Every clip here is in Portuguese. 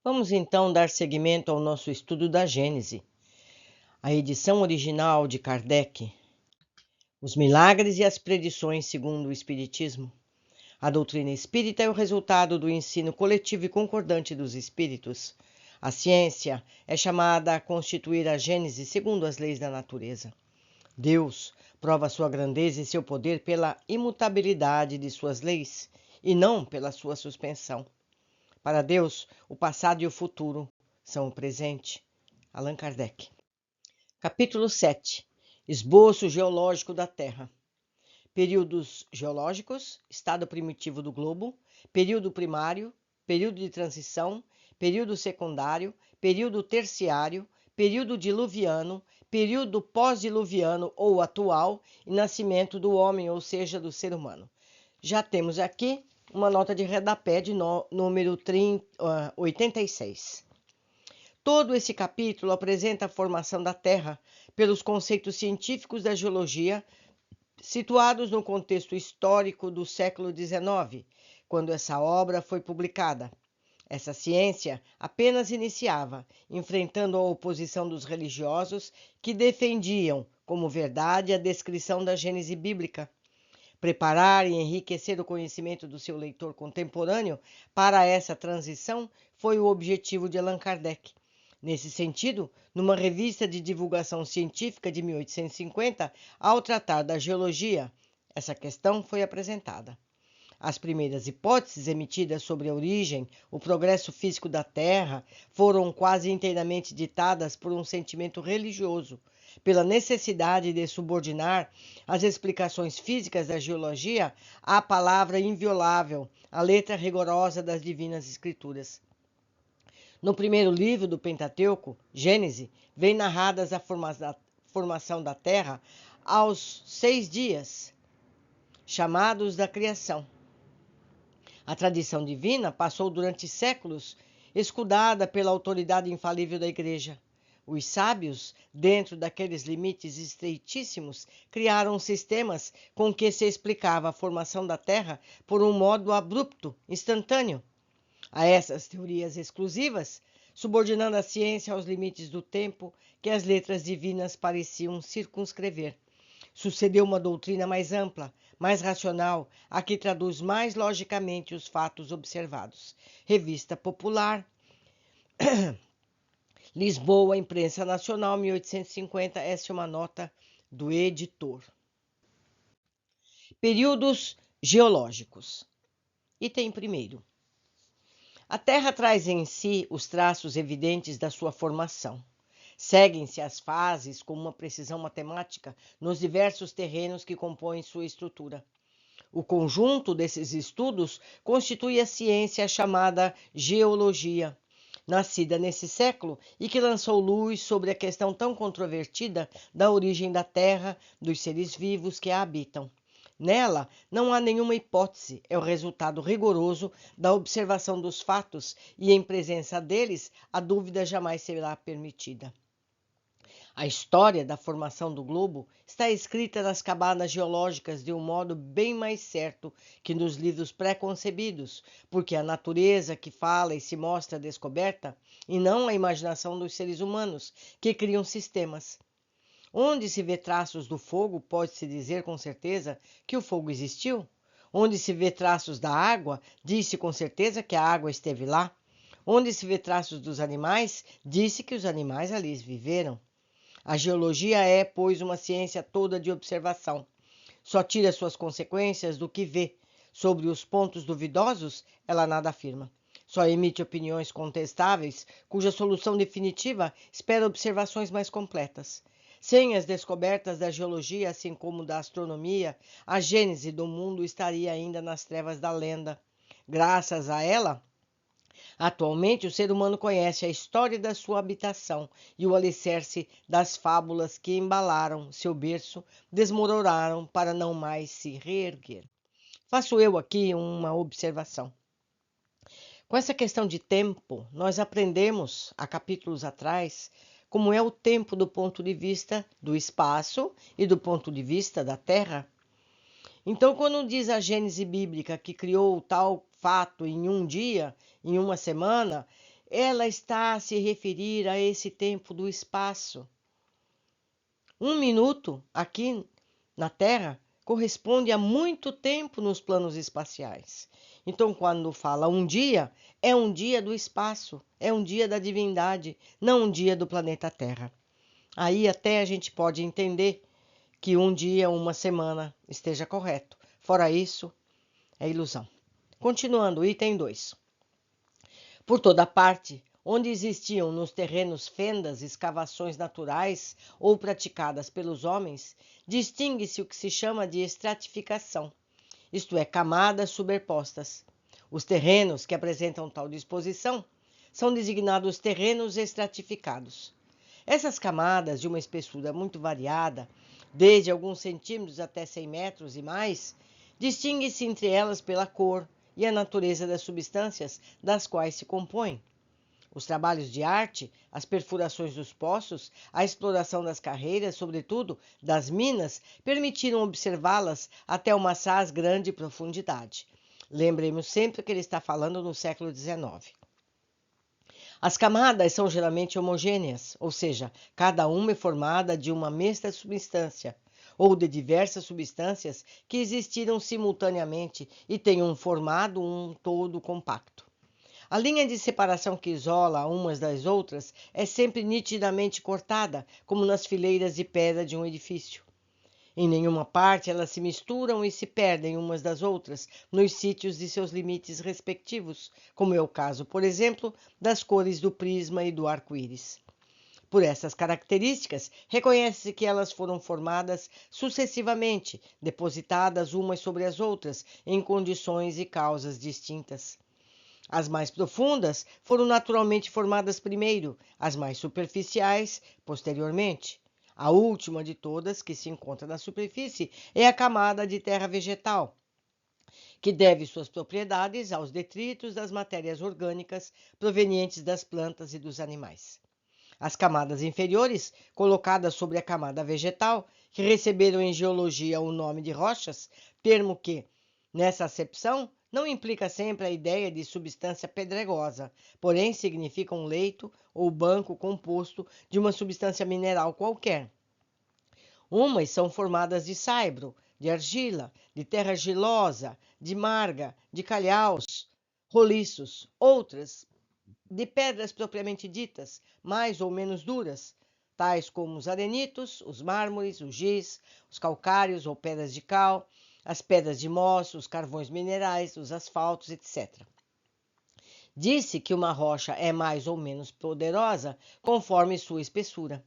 Vamos então dar seguimento ao nosso estudo da Gênese, a edição original de Kardec, os milagres e as predições segundo o Espiritismo. A doutrina espírita é o resultado do ensino coletivo e concordante dos espíritos. A ciência é chamada a constituir a Gênese segundo as leis da natureza. Deus prova sua grandeza e seu poder pela imutabilidade de suas leis e não pela sua suspensão. Para Deus, o passado e o futuro são o presente. Allan Kardec. Capítulo 7. Esboço geológico da Terra. Períodos geológicos, estado primitivo do globo, período primário, período de transição, período secundário, período terciário, período diluviano, período pós-diluviano ou atual e nascimento do homem, ou seja, do ser humano. Já temos aqui uma nota de rodapé de número 86. Todo esse capítulo apresenta a formação da Terra pelos conceitos científicos da geologia, situados no contexto histórico do século XIX, quando essa obra foi publicada. Essa ciência apenas iniciava, enfrentando a oposição dos religiosos que defendiam como verdade a descrição da Gênese bíblica. Preparar e enriquecer o conhecimento do seu leitor contemporâneo para essa transição foi o objetivo de Allan Kardec. Nesse sentido, numa revista de divulgação científica de 1850, ao tratar da geologia, essa questão foi apresentada. As primeiras hipóteses emitidas sobre a origem, o progresso físico da Terra, foram quase inteiramente ditadas por um sentimento religioso, pela necessidade de subordinar as explicações físicas da geologia à palavra inviolável, à letra rigorosa das divinas escrituras. No primeiro livro do Pentateuco, Gênese, vem narradas a formação da Terra aos 6 dias, chamados da criação. A tradição divina passou durante séculos escudada pela autoridade infalível da Igreja. Os sábios, dentro daqueles limites estreitíssimos, criaram sistemas com que se explicava a formação da Terra por um modo abrupto, instantâneo. A essas teorias exclusivas, subordinando a ciência aos limites do tempo que as letras divinas pareciam circunscrever, sucedeu uma doutrina mais ampla, mais racional, a que traduz mais logicamente os fatos observados. Revista Popular, Lisboa, Imprensa Nacional, 1850, essa é uma nota do editor. Períodos geológicos. Item 1º. A Terra traz em si os traços evidentes da sua formação. Seguem-se as fases com uma precisão matemática nos diversos terrenos que compõem sua estrutura. O conjunto desses estudos constitui a ciência chamada geologia, nascida nesse século e que lançou luz sobre a questão tão controvertida da origem da Terra, dos seres vivos que a habitam. Nela, não há nenhuma hipótese, é o resultado rigoroso da observação dos fatos e, em presença deles, a dúvida jamais será permitida. A história da formação do globo está escrita nas camadas geológicas de um modo bem mais certo que nos livros pré-concebidos, porque é a natureza que fala e se mostra descoberta, e não a imaginação dos seres humanos, que criam sistemas. Onde se vê traços do fogo, pode-se dizer com certeza que o fogo existiu. Onde se vê traços da água, diz-se com certeza que a água esteve lá. Onde se vê traços dos animais, diz-se que os animais ali viveram. A geologia é, pois, uma ciência toda de observação. Só tira suas consequências do que vê. Sobre os pontos duvidosos, ela nada afirma. Só emite opiniões contestáveis, cuja solução definitiva espera observações mais completas. Sem as descobertas da geologia, assim como da astronomia, a gênese do mundo estaria ainda nas trevas da lenda. Graças a ela, atualmente, o ser humano conhece a história da sua habitação e o alicerce das fábulas que embalaram seu berço, desmoronaram para não mais se reerguer. Faço eu aqui uma observação. Com essa questão de tempo, nós aprendemos, há capítulos atrás, como é o tempo do ponto de vista do espaço e do ponto de vista da Terra. Então, quando diz a Gênese bíblica que criou tal fato em um dia, em uma semana, ela está a se referir a esse tempo do espaço. 1 minuto aqui na Terra corresponde a muito tempo nos planos espaciais. Então, quando fala um dia, é um dia do espaço, é um dia da divindade, não um dia do planeta Terra. Aí até a gente pode entender que um dia, uma semana esteja correto. Fora isso, é ilusão. Continuando, item 2. Por toda parte, onde existiam nos terrenos fendas, escavações naturais ou praticadas pelos homens, distingue-se o que se chama de estratificação, isto é, camadas superpostas. Os terrenos que apresentam tal disposição são designados terrenos estratificados. Essas camadas, de uma espessura muito variada, desde alguns centímetros até 100 metros e mais, distingue-se entre elas pela cor e a natureza das substâncias das quais se compõem. Os trabalhos de arte, as perfurações dos poços, a exploração das carreiras, sobretudo das minas, permitiram observá-las até uma assaz grande profundidade. Lembremos sempre que ele está falando no século XIX. As camadas são geralmente homogêneas, ou seja, cada uma é formada de uma mesma substância, ou de diversas substâncias que existiram simultaneamente e tenham formado um todo compacto. A linha de separação que isola umas das outras é sempre nitidamente cortada, como nas fileiras de pedra de um edifício. Em nenhuma parte elas se misturam e se perdem umas das outras nos sítios de seus limites respectivos, como é o caso, por exemplo, das cores do prisma e do arco-íris. Por essas características, reconhece-se que elas foram formadas sucessivamente, depositadas umas sobre as outras, em condições e causas distintas. As mais profundas foram naturalmente formadas primeiro, as mais superficiais, posteriormente. A última de todas, que se encontra na superfície, é a camada de terra vegetal, que deve suas propriedades aos detritos das matérias orgânicas provenientes das plantas e dos animais. As camadas inferiores, colocadas sobre a camada vegetal, que receberam em geologia o nome de rochas, termo que, nessa acepção, não implica sempre a ideia de substância pedregosa, porém significa um leito ou banco composto de uma substância mineral qualquer. Umas são formadas de saibro, de argila, de terra argilosa, de marga, de calhaus, roliços. Outras, de pedras propriamente ditas, mais ou menos duras, tais como os arenitos, os mármores, o giz, os calcários ou pedras de cal, as pedras de mós, os carvões minerais, os asfaltos, etc. Disse que uma rocha é mais ou menos poderosa conforme sua espessura.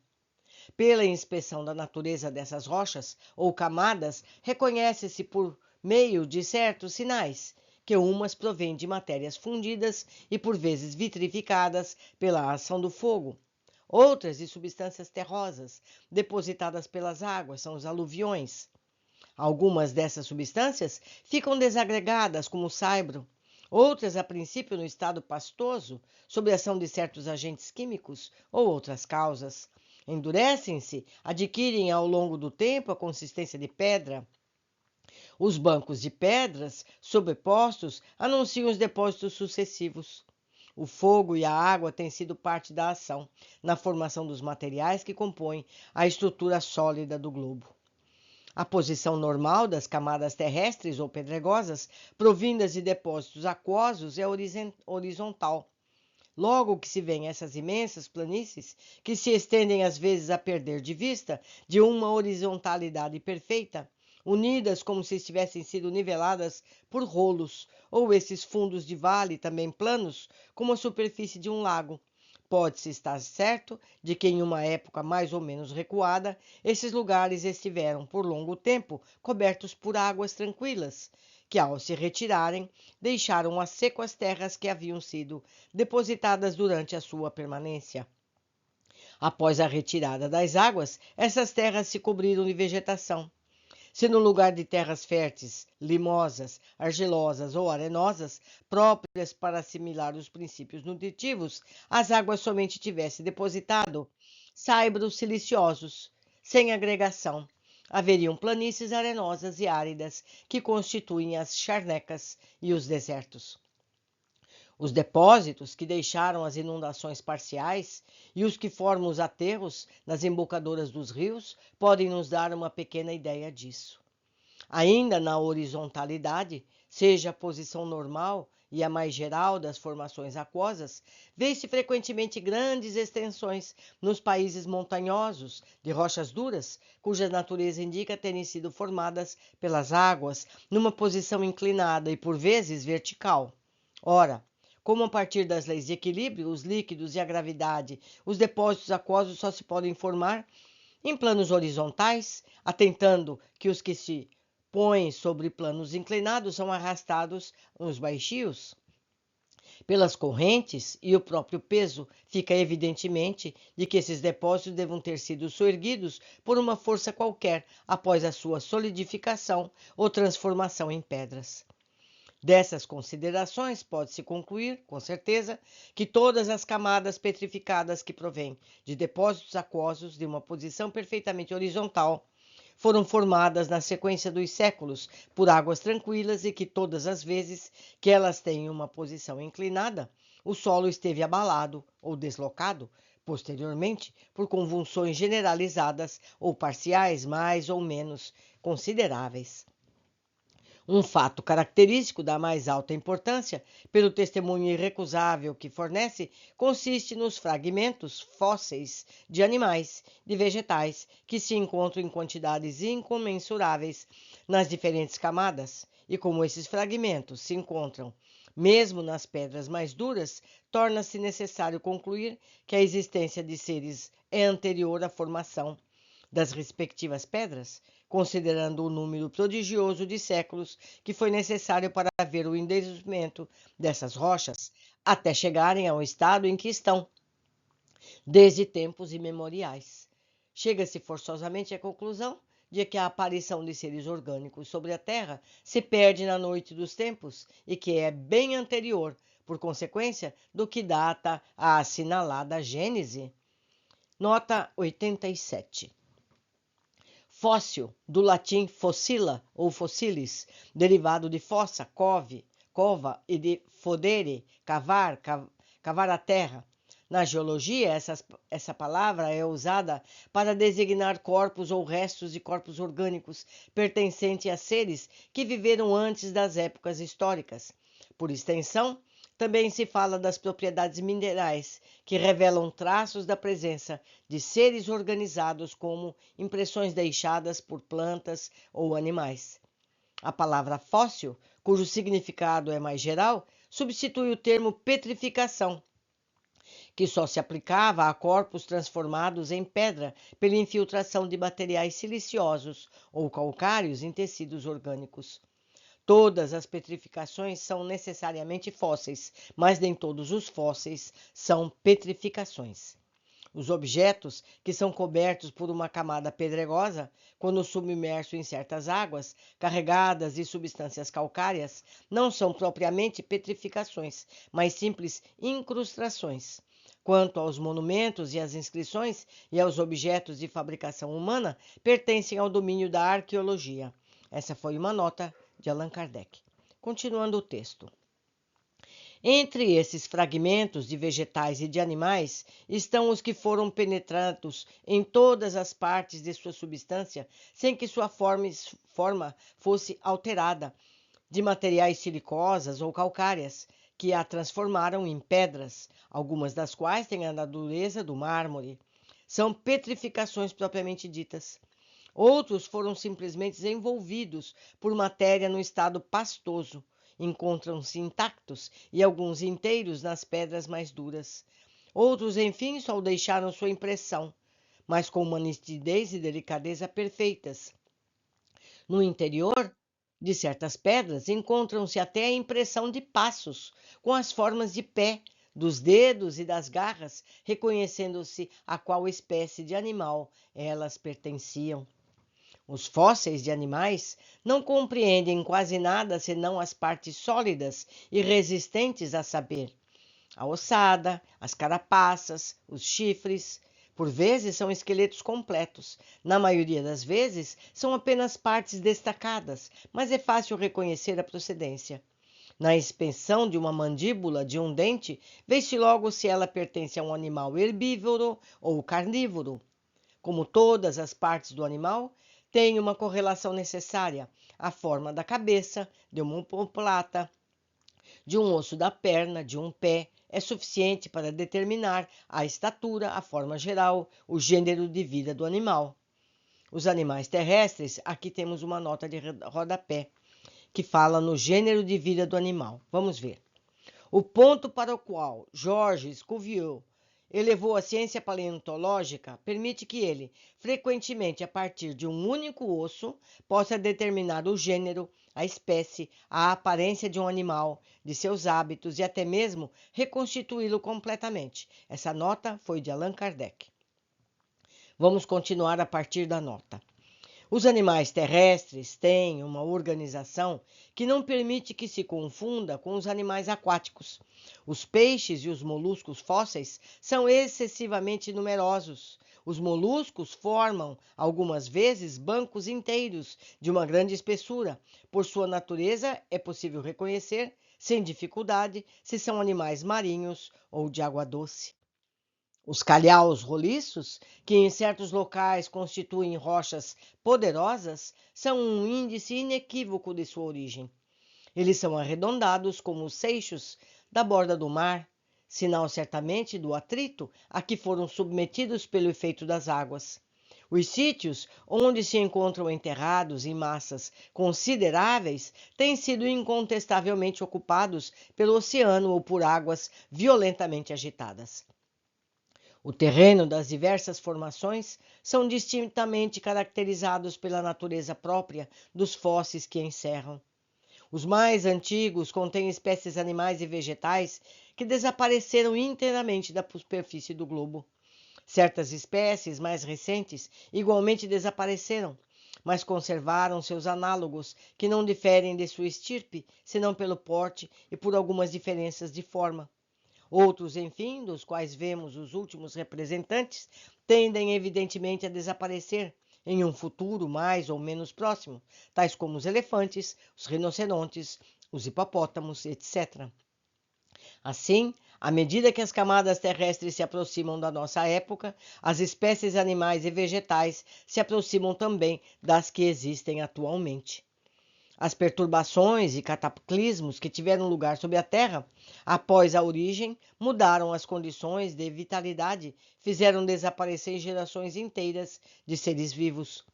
Pela inspeção da natureza dessas rochas ou camadas, reconhece-se por meio de certos sinais que umas provêm de matérias fundidas e por vezes vitrificadas pela ação do fogo, outras de substâncias terrosas depositadas pelas águas, são os aluviões. Algumas dessas substâncias ficam desagregadas, como o saibro, outras a princípio no estado pastoso, sob a ação de certos agentes químicos ou outras causas. Endurecem-se, adquirem ao longo do tempo a consistência de pedra. Os bancos de pedras sobrepostos anunciam os depósitos sucessivos. O fogo e a água têm sido parte da ação na formação dos materiais que compõem a estrutura sólida do globo. A posição normal das camadas terrestres ou pedregosas, provindas de depósitos aquosos, é horizontal. Logo que se vêem essas imensas planícies, que se estendem às vezes a perder de vista, de uma horizontalidade perfeita, unidas como se tivessem sido niveladas por rolos, ou esses fundos de vale também planos, como a superfície de um lago. Pode-se estar certo de que em uma época mais ou menos recuada, esses lugares estiveram por longo tempo cobertos por águas tranquilas, que ao se retirarem, deixaram a seco as terras que haviam sido depositadas durante a sua permanência. Após a retirada das águas, essas terras se cobriram de vegetação. Se no lugar de terras férteis, limosas, argilosas ou arenosas, próprias para assimilar os princípios nutritivos, as águas somente tivessem depositado saibros siliciosos, sem agregação, haveriam planícies arenosas e áridas que constituem as charnecas e os desertos. Os depósitos que deixaram as inundações parciais e os que formam os aterros nas embocaduras dos rios podem nos dar uma pequena ideia disso. Ainda na horizontalidade, seja a posição normal e a mais geral das formações aquosas, vê-se frequentemente grandes extensões nos países montanhosos de rochas duras, cuja natureza indica terem sido formadas pelas águas numa posição inclinada e por vezes vertical. Ora, como a partir das leis de equilíbrio, os líquidos e a gravidade, os depósitos aquosos só se podem formar em planos horizontais, atentando que os que se põem sobre planos inclinados são arrastados nos baixios pelas correntes e o próprio peso, fica evidentemente de que esses depósitos devam ter sido soerguidos por uma força qualquer após a sua solidificação ou transformação em pedras. Dessas considerações, pode-se concluir, com certeza, que todas as camadas petrificadas que provêm de depósitos aquosos de uma posição perfeitamente horizontal foram formadas na sequência dos séculos por águas tranquilas e que todas as vezes que elas têm uma posição inclinada, o solo esteve abalado ou deslocado posteriormente por convulsões generalizadas ou parciais mais ou menos consideráveis. Um fato característico da mais alta importância, pelo testemunho irrecusável que fornece, consiste nos fragmentos fósseis de animais, de vegetais, que se encontram em quantidades incomensuráveis nas diferentes camadas, e como esses fragmentos se encontram mesmo nas pedras mais duras, torna-se necessário concluir que a existência de seres é anterior à formação das respectivas pedras, considerando o número prodigioso de séculos que foi necessário para ver o endurecimento dessas rochas até chegarem ao estado em que estão, desde tempos imemoriais. Chega-se forçosamente à conclusão de que a aparição de seres orgânicos sobre a Terra se perde na noite dos tempos e que é bem anterior, por consequência, do que data a assinalada Gênese. Nota 87. Fóssil, do latim fossila ou fossilis, derivado de fossa, cova e de fodere, cavar, cavar a terra. Na geologia, essa palavra é usada para designar corpos ou restos de corpos orgânicos pertencentes a seres que viveram antes das épocas históricas. Por extensão, também se fala das propriedades minerais, que revelam traços da presença de seres organizados como impressões deixadas por plantas ou animais. A palavra fóssil, cujo significado é mais geral, substitui o termo petrificação, que só se aplicava a corpos transformados em pedra pela infiltração de materiais siliciosos ou calcários em tecidos orgânicos. Todas as petrificações são necessariamente fósseis, mas nem todos os fósseis são petrificações. Os objetos que são cobertos por uma camada pedregosa, quando submersos em certas águas carregadas de substâncias calcárias, não são propriamente petrificações, mas simples incrustações. Quanto aos monumentos e às inscrições e aos objetos de fabricação humana, pertencem ao domínio da arqueologia. Essa foi uma nota de Allan Kardec. Continuando o texto. Entre esses fragmentos de vegetais e de animais estão os que foram penetrados em todas as partes de sua substância sem que sua forma fosse alterada, de materiais silicosas ou calcárias, que a transformaram em pedras, algumas das quais têm a dureza do mármore. São petrificações propriamente ditas. Outros foram simplesmente envolvidos por matéria no estado pastoso. Encontram-se intactos e alguns inteiros nas pedras mais duras. Outros, enfim, só deixaram sua impressão, mas com uma nitidez e delicadeza perfeitas. No interior de certas pedras encontram-se até a impressão de passos, com as formas de pé, dos dedos e das garras, reconhecendo-se a qual espécie de animal elas pertenciam. Os fósseis de animais não compreendem quase nada senão as partes sólidas e resistentes, a saber, a ossada, as carapaças, os chifres. Por vezes são esqueletos completos. Na maioria das vezes são apenas partes destacadas, mas é fácil reconhecer a procedência. Na inspeção de uma mandíbula de um dente, vê-se logo se ela pertence a um animal herbívoro ou carnívoro. Como todas as partes do animal, tem uma correlação necessária. A forma da cabeça, de uma omoplata, de um osso da perna, de um pé, é suficiente para determinar a estatura, a forma geral, o gênero de vida do animal. Os animais terrestres, aqui temos uma nota de rodapé, que fala no gênero de vida do animal. Vamos ver. O ponto para o qual Georges Cuvier elevou a ciência paleontológica permite que ele, frequentemente a partir de um único osso, possa determinar o gênero, a espécie, a aparência de um animal, de seus hábitos e até mesmo reconstituí-lo completamente. Essa nota foi de Allan Kardec. Vamos continuar a partir da nota. Os animais terrestres têm uma organização que não permite que se confunda com os animais aquáticos. Os peixes e os moluscos fósseis são excessivamente numerosos. Os moluscos formam, algumas vezes, bancos inteiros de uma grande espessura. Por sua natureza, é possível reconhecer, sem dificuldade, se são animais marinhos ou de água doce. Os calhaus roliços, que em certos locais constituem rochas poderosas, são um índice inequívoco de sua origem. Eles são arredondados como os seixos da borda do mar, sinal certamente do atrito a que foram submetidos pelo efeito das águas. Os sítios onde se encontram enterrados em massas consideráveis têm sido incontestavelmente ocupados pelo oceano ou por águas violentamente agitadas. O terreno das diversas formações são distintamente caracterizados pela natureza própria dos fósseis que encerram. Os mais antigos contêm espécies animais e vegetais que desapareceram inteiramente da superfície do globo. Certas espécies mais recentes igualmente desapareceram, mas conservaram seus análogos, que não diferem de sua estirpe, senão pelo porte e por algumas diferenças de forma. Outros, enfim, dos quais vemos os últimos representantes, tendem evidentemente a desaparecer em um futuro mais ou menos próximo, tais como os elefantes, os rinocerontes, os hipopótamos, etc. Assim, à medida que as camadas terrestres se aproximam da nossa época, as espécies animais e vegetais se aproximam também das que existem atualmente. As perturbações e cataclismos que tiveram lugar sobre a Terra após a origem mudaram as condições de vitalidade, fizeram desaparecer gerações inteiras de seres vivos.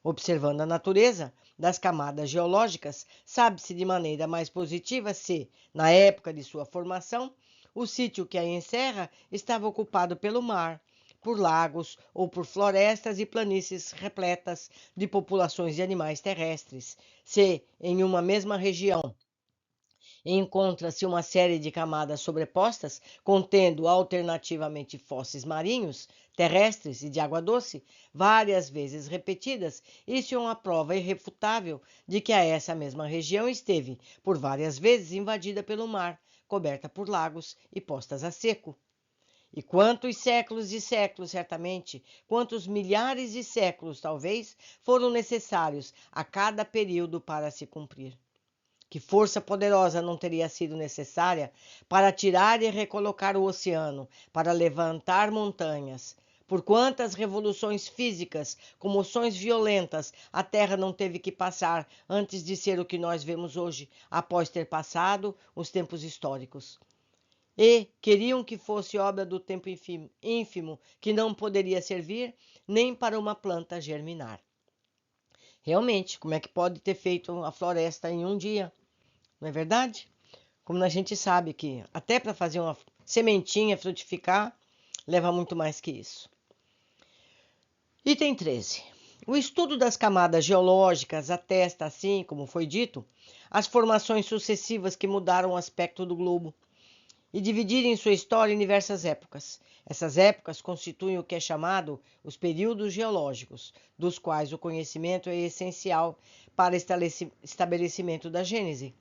Observando a natureza das camadas geológicas, sabe-se de maneira mais positiva se, na época de sua formação, o sítio que a encerra estava ocupado pelo mar, por lagos ou por florestas e planícies repletas de populações de animais terrestres. Se, em uma mesma região, encontra-se uma série de camadas sobrepostas, contendo alternativamente fósseis marinhos, terrestres e de água doce, várias vezes repetidas, isso é uma prova irrefutável de que essa mesma região esteve, por várias vezes, invadida pelo mar, coberta por lagos e postas a seco. E quantos séculos e séculos, certamente, quantos milhares de séculos, talvez, foram necessários a cada período para se cumprir. Que força poderosa não teria sido necessária para tirar e recolocar o oceano, para levantar montanhas? Por quantas revoluções físicas, comoções violentas, a Terra não teve que passar antes de ser o que nós vemos hoje, após ter passado os tempos históricos? E queriam que fosse obra do tempo ínfimo, que não poderia servir nem para uma planta germinar. Realmente, como é que pode ter feito a floresta em um dia? Não é verdade? Como a gente sabe que até para fazer uma sementinha frutificar, leva muito mais que isso. Item 13. O estudo das camadas geológicas atesta, assim como foi dito, as formações sucessivas que mudaram o aspecto do globo e dividirem sua história em diversas épocas. Essas épocas constituem o que é chamado os períodos geológicos, dos quais o conhecimento é essencial para estabelecimento da Gênese.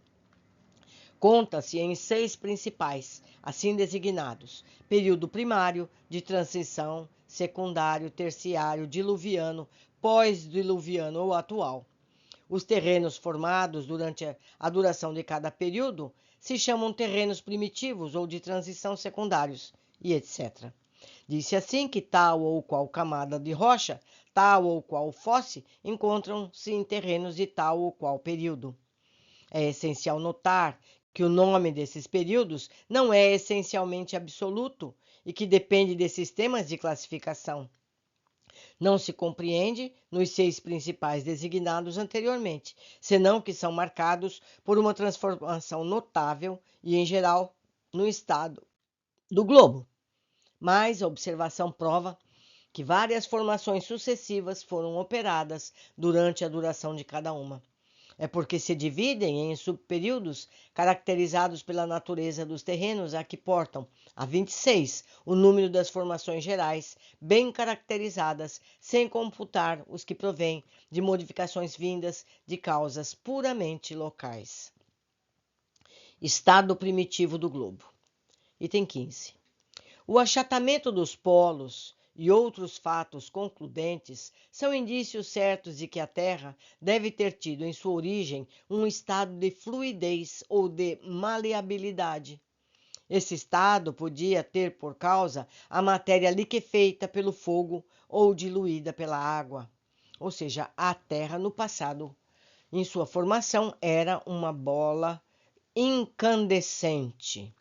Conta-se em 6 principais, assim designados: período primário, de transição, secundário, terciário, diluviano, pós-diluviano ou atual. Os terrenos formados durante a duração de cada período se chamam terrenos primitivos ou de transição secundários, e etc. Disse assim que tal ou qual camada de rocha, tal ou qual fosse, encontram-se em terrenos de tal ou qual período. É essencial notar que o nome desses períodos não é essencialmente absoluto e que depende de sistemas de classificação. Não se compreende nos 6 principais designados anteriormente, senão que são marcados por uma transformação notável e, em geral, no estado do globo. Mas a observação prova que várias formações sucessivas foram operadas durante a duração de cada uma. É porque se dividem em subperíodos caracterizados pela natureza dos terrenos a que portam, a 26, o número das formações gerais, bem caracterizadas, sem computar os que provêm de modificações vindas de causas puramente locais. Estado primitivo do globo. Item 15. O achatamento dos polos e outros fatos concludentes são indícios certos de que a Terra deve ter tido em sua origem um estado de fluidez ou de maleabilidade. Esse estado podia ter por causa a matéria liquefeita pelo fogo ou diluída pela água. Ou seja, a Terra no passado, em sua formação, era uma bola incandescente.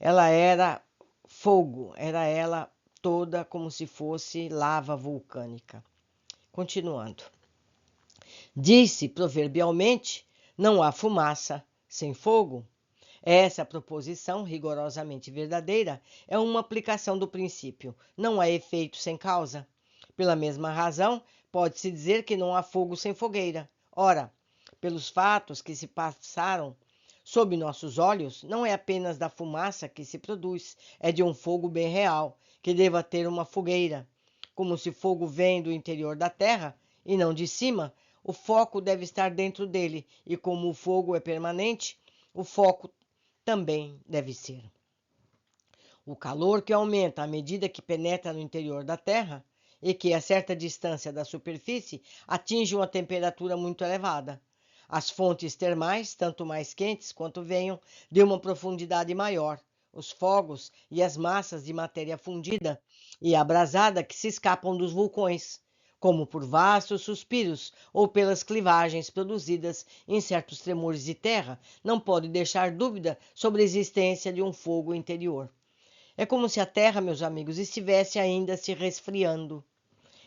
Ela era fogo, era ela toda como se fosse lava vulcânica. Continuando. Disse proverbialmente: não há fumaça sem fogo. Essa proposição, rigorosamente verdadeira, é uma aplicação do princípio: não há efeito sem causa. Pela mesma razão, pode-se dizer que não há fogo sem fogueira. Ora, pelos fatos que se passaram sob nossos olhos, não é apenas da fumaça que se produz, é de um fogo bem real, que deva ter uma fogueira. Como se fogo vem do interior da terra e não de cima, o foco deve estar dentro dele, e como o fogo é permanente, o foco também deve ser. O calor que aumenta à medida que penetra no interior da terra e que, a certa distância da superfície, atinge uma temperatura muito elevada. As fontes termais, tanto mais quentes quanto venham de uma profundidade maior, os fogos e as massas de matéria fundida e abrasada que se escapam dos vulcões, como por vastos suspiros ou pelas clivagens produzidas em certos tremores de terra, não pode deixar dúvida sobre a existência de um fogo interior. É como se a terra, meus amigos, estivesse ainda se resfriando.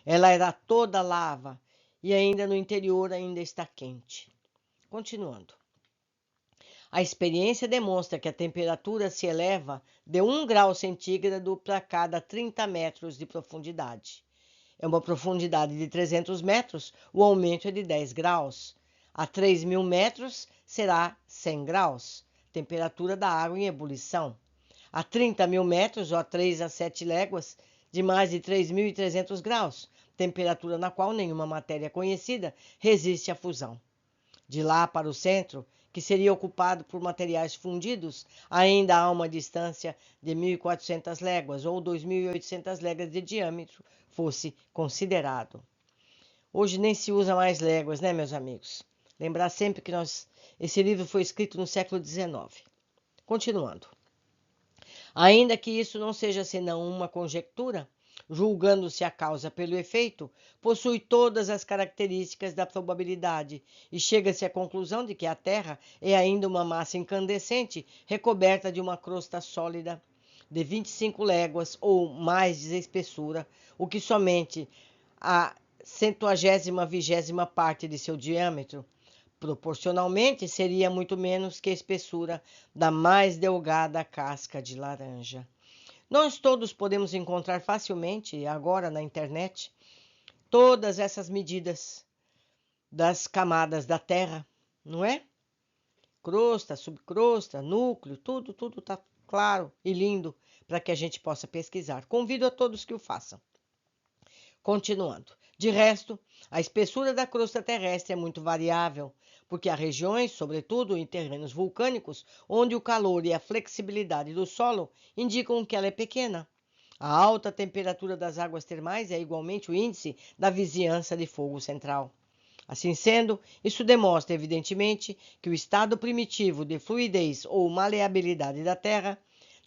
Ela era toda lava e ainda no interior ainda está quente. Continuando. A experiência demonstra que a temperatura se eleva de 1 grau centígrado para cada 30 metros de profundidade. É uma profundidade de 300 metros, o aumento é de 10 graus. A 3.000 metros será 100 graus, temperatura da água em ebulição. A 30.000 metros, ou a 3 a 7 léguas, de mais de 3.300 graus, temperatura na qual nenhuma matéria conhecida resiste à fusão. De lá para o centro, que seria ocupado por materiais fundidos, ainda há uma distância de 1.400 léguas ou 2.800 léguas de diâmetro, fosse considerado. Hoje nem se usa mais léguas, né, meus amigos? Lembrar sempre que esse livro foi escrito no século XIX. Continuando. Ainda que isso não seja senão uma conjectura, julgando-se a causa pelo efeito, possui todas as características da probabilidade e chega-se à conclusão de que a Terra é ainda uma massa incandescente recoberta de uma crosta sólida de 25 léguas ou mais de espessura, o que somente a 120ª parte de seu diâmetro. Proporcionalmente, seria muito menos que a espessura da mais delgada casca de laranja. Nós todos podemos encontrar facilmente, agora na internet, todas essas medidas das camadas da Terra, não é? Crosta, subcrosta, núcleo, tudo está claro e lindo para que a gente possa pesquisar. Convido a todos que o façam. Continuando. De resto, a espessura da crosta terrestre é muito variável, porque há regiões, sobretudo em terrenos vulcânicos, onde o calor e a flexibilidade do solo indicam que ela é pequena. A alta temperatura das águas termais é igualmente o índice da vizinhança de fogo central. Assim sendo, isso demonstra evidentemente que o estado primitivo de fluidez ou maleabilidade da Terra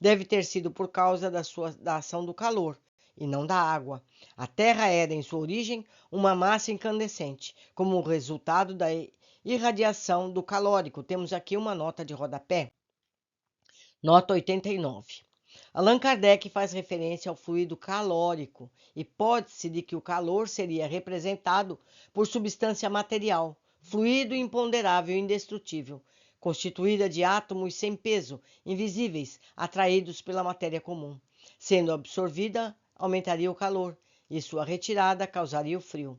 deve ter sido por causa da ação do calor, e não da água. A Terra era, em sua origem, uma massa incandescente, como resultado da irradiação do calórico. Temos aqui uma nota de rodapé. Nota 89. Allan Kardec faz referência ao fluido calórico, hipótese de que o calor seria representado por substância material, fluido imponderável e indestrutível, constituída de átomos sem peso, invisíveis, atraídos pela matéria comum. Sendo absorvida, aumentaria o calor, e sua retirada causaria o frio.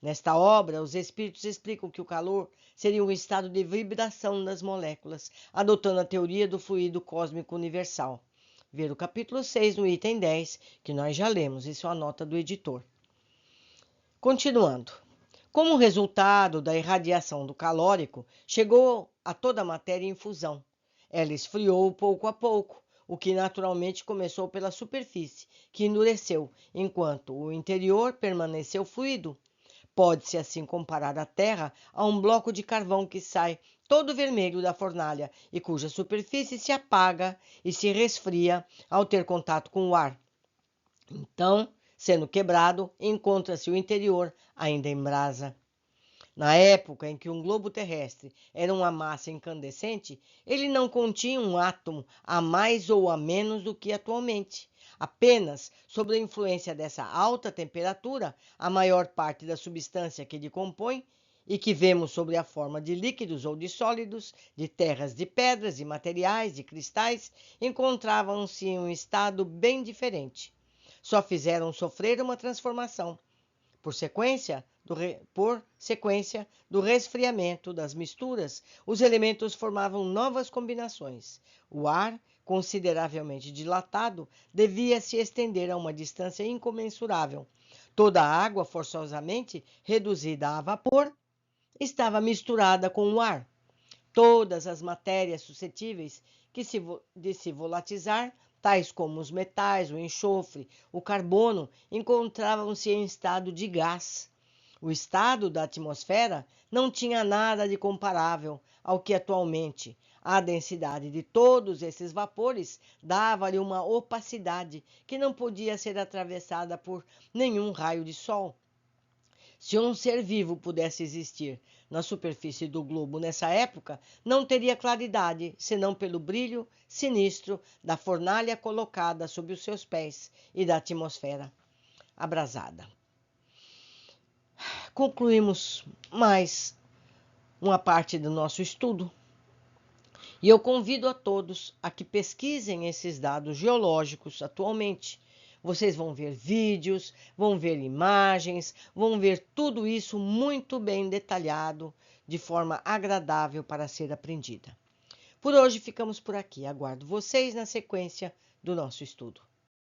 Nesta obra, os espíritos explicam que o calor seria um estado de vibração das moléculas, adotando a teoria do fluido cósmico universal. Ver o capítulo 6, no item 10, que nós já lemos. Isso é a nota do editor. Continuando. Como resultado da irradiação do calórico, chegou a toda a matéria em fusão. Ela esfriou pouco a pouco, o que naturalmente começou pela superfície, que endureceu, enquanto o interior permaneceu fluido. Pode-se assim comparar a Terra a um bloco de carvão que sai todo vermelho da fornalha e cuja superfície se apaga e se resfria ao ter contato com o ar. Então, sendo quebrado, encontra-se o interior ainda em brasa. Na época em que um globo terrestre era uma massa incandescente, ele não continha um átomo a mais ou a menos do que atualmente. Apenas sob a influência dessa alta temperatura, a maior parte da substância que ele compõe e que vemos sob a forma de líquidos ou de sólidos, de terras, de pedras, de materiais, de cristais, encontravam-se em um estado bem diferente. Só fizeram sofrer uma transformação. Por sequência do resfriamento das misturas, os elementos formavam novas combinações. O ar, consideravelmente dilatado, devia se estender a uma distância incomensurável. Toda a água, forçosamente reduzida a vapor, estava misturada com o ar. Todas as matérias suscetíveis de se volatilizar, tais como os metais, o enxofre, o carbono, encontravam-se em estado de gás. O estado da atmosfera não tinha nada de comparável ao que atualmente. A densidade de todos esses vapores dava-lhe uma opacidade que não podia ser atravessada por nenhum raio de sol. Se um ser vivo pudesse existir na superfície do globo nessa época, não teria claridade, senão pelo brilho sinistro da fornalha colocada sob os seus pés e da atmosfera abrasada. Concluímos mais uma parte do nosso estudo e eu convido a todos a que pesquisem esses dados geológicos atualmente. Vocês vão ver vídeos, vão ver imagens, vão ver tudo isso muito bem detalhado, de forma agradável para ser aprendida. Por hoje ficamos por aqui. Aguardo vocês na sequência do nosso estudo.